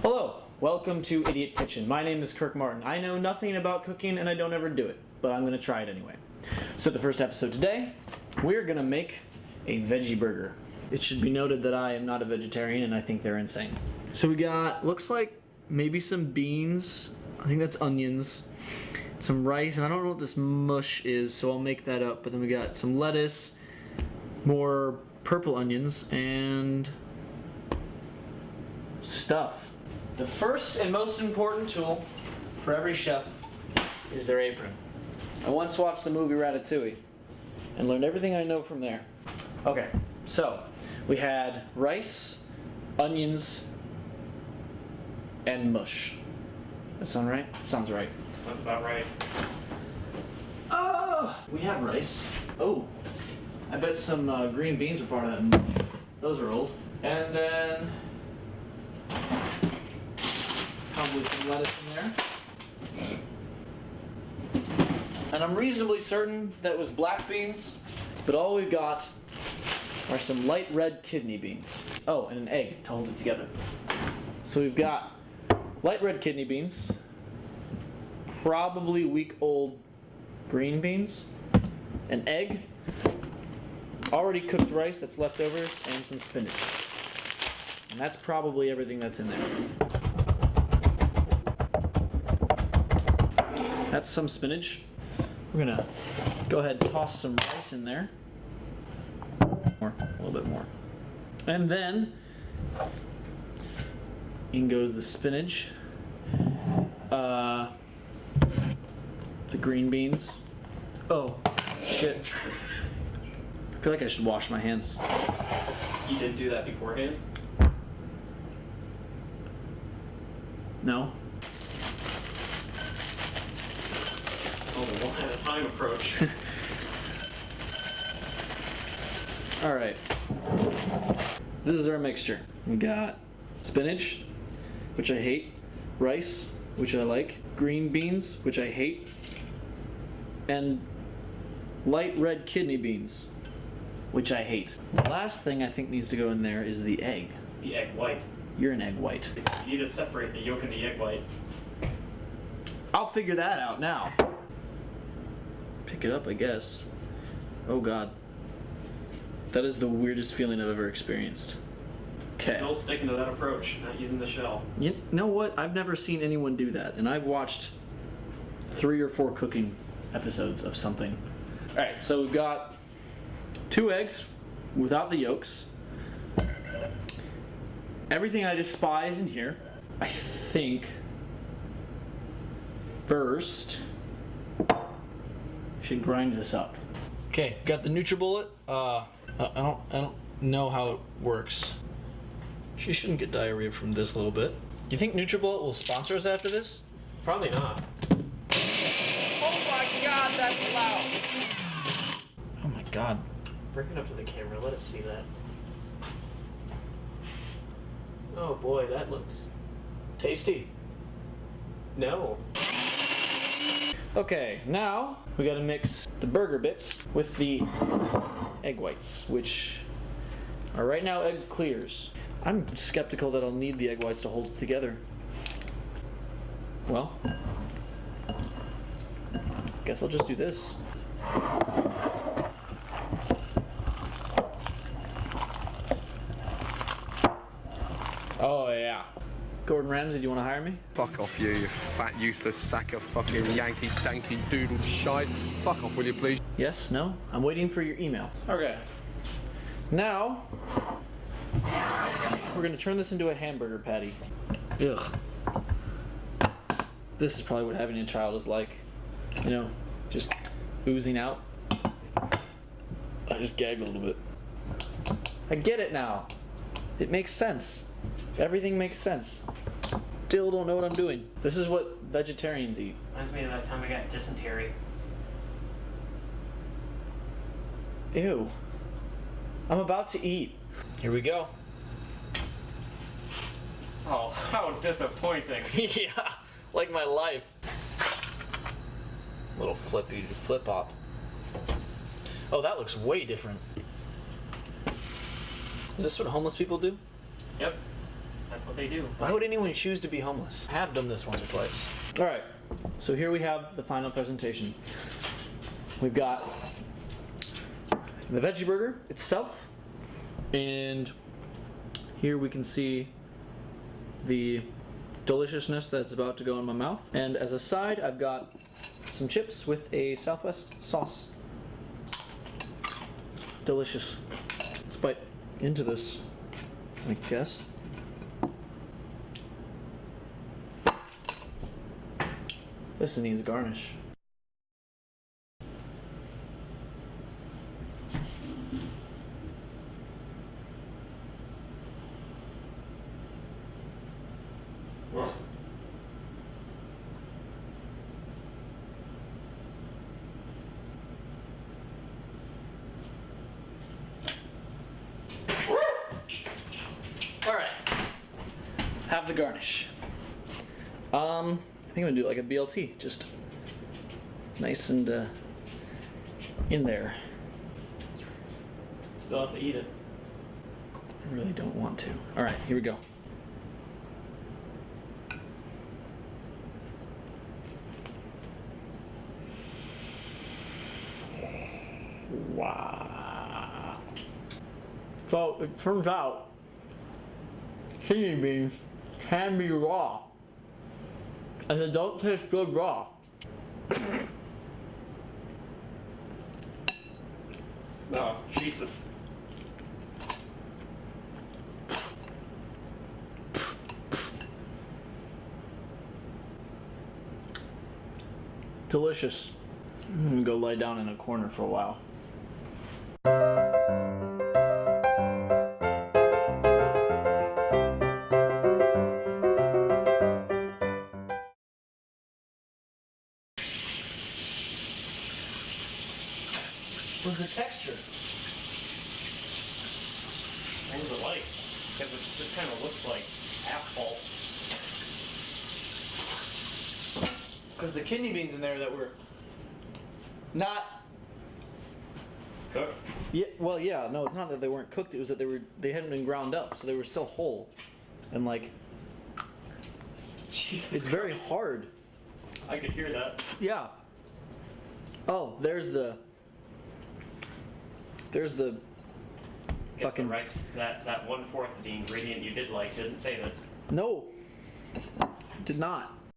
Hello, welcome to Idiot Kitchen. My name is Kirk Martin. I know nothing about cooking and I don't ever do it, but I'm going to try it anyway. So the first episode today, we're going to make a veggie burger. It should be noted that I am not a vegetarian and I think they're insane. So we got, looks like maybe some beans, I think that's onions, some rice, and I don't know what this mush is, so I'll make that up. But then we got some lettuce, more purple onions, and stuff. The first and most important tool for every chef is their apron. I once watched the movie Ratatouille and learned everything I know from there. Okay, so we had rice, onions, and mush. That sound right? Sounds right. Sounds about right. Oh, we have rice. Oh, I bet some green beans are part of that mush. Those are old. And then probably some lettuce in there. And I'm reasonably certain that it was black beans, but all we've got are some light red kidney beans. Oh, and an egg to hold it together. So we've got light red kidney beans, probably week-old green beans, an egg, already cooked rice that's leftovers, and some spinach. And that's probably everything that's in there. That's some spinach. We're gonna go ahead and toss some rice in there. More, a little bit more. And then in goes the spinach, the green beans. Oh, shit. I feel like I should wash my hands. You didn't do that beforehand? No? Oh, the one at a time approach. Alright. This is our mixture. We got spinach, which I hate, rice, which I like, green beans, which I hate, and light red kidney beans, which I hate. The last thing I think needs to go in there is the egg. The egg white. You're an egg white. You need to separate the yolk and the egg white. I'll figure that out now. Pick it up, I guess. Oh god. That is the weirdest feeling I've ever experienced. Okay. Still sticking to that approach, not using the shell. You know what? I've never seen anyone do that, and I've watched 3 or 4 cooking episodes of something. Alright, so we've got 2 eggs without the yolks. Everything I despise in here. I think first I should grind this up. Okay, got the NutriBullet. I don't know how it works. She shouldn't get diarrhea from this little bit. Do you think NutriBullet will sponsor us after this? Probably not. Oh my god, that's loud! Oh my god. Bring it up to the camera, let us see that. Oh boy, that looks Tasty. No. Okay, now we gotta mix the burger bits with the egg whites, which are right now egg clears. I'm skeptical that I'll need the egg whites to hold it together. Well, guess I'll just do this. Oh yeah. Gordon Ramsay, do you want to hire me? Fuck off you fat useless sack of fucking Yankee danky doodle shite. Fuck off, will you please? Yes, no? I'm waiting for your email. Okay. Now, we're gonna turn this into a hamburger patty. Ugh. This is probably what having a child is like. You know, just oozing out. I just gagged a little bit. I get it now. It makes sense. Everything makes sense. Still don't know what I'm doing. This is what vegetarians eat. Reminds me of that time I got dysentery. Ew. I'm about to eat. Here we go. Oh, how disappointing. Yeah, like my life. Little flippy flip hop. Oh, that looks way different. Is this what homeless people do? Yep. That's what they do. Why would anyone choose to be homeless? I have done this once or twice. All right, so here we have the final presentation. We've got the veggie burger itself, and here we can see the deliciousness that's about to go in my mouth. And as a side, I've got some chips with a Southwest sauce. Delicious. Let's bite into this, I guess. This needs a garnish. Alright, have the garnish. I think I'm gonna do like a BLT, just nice and in there. Still have to eat it. I really don't want to. Alright, here we go. Wow. So it turns out kidney beans can be raw, and they don't taste good raw. Oh, Jesus. Delicious. I'm gonna go lie down in a corner for a while. Where's the texture? What was it like? Because it just kind of looks like asphalt. Because the kidney beans in there that were not Cooked? yeah, well, yeah, no, it's not that they weren't cooked, it was that they hadn't been ground up, so they were still whole. And like Jesus it's very Christ. hard. I could hear that. Yeah. Oh, there's the Guess fucking the rice, that 1/4 of the ingredient you did like didn't say that. no. Did not.